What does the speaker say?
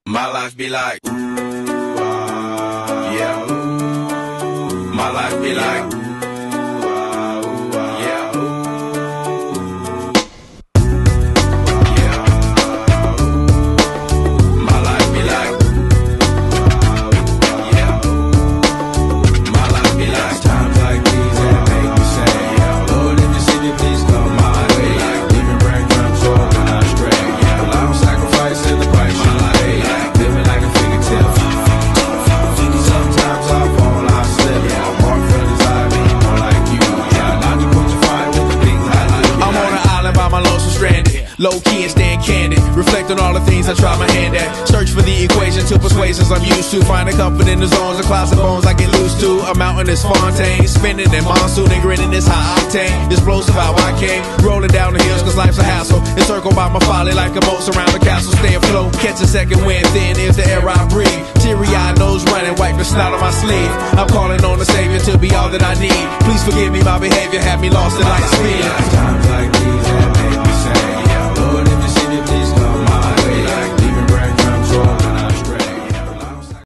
My life be like, ooh, yeah. My life be like, yeah. Yeah. My life be like, yeah. My life be like, times like these that make me say, yeah. Lord, if you see me, please come my way. Like leaving breadcrumbs so when I stray. Yeah, well, I'm sacrificing the price you pay. Like living like a fingertip. Sometimes I fall, I slip. Yeah, I'm more friends, I be more like you. Yeah, not to put you fire with the things I do. I'm on an island by my lonesome stranded. Low key and staying candid. Reflect on all the things I try my hand at. Search for the equation to persuasions I'm used to. Finding comfort in the zones of clouds and bones I get loose to. A mountain is Fontaine. Spinning in monsoon and grinning this high octane. Explosive how I came. Rolling down the hills cause life's a hassle. Encircled by my folly like a moat surround the castle. Stay afloat. Catch a second wind thin is the air I breathe. Teary-eyed nose running. Wipe the snot on my sleeve. I'm calling on the Savior to be all that I need. Please forgive me my behavior. Had me lost in light speed.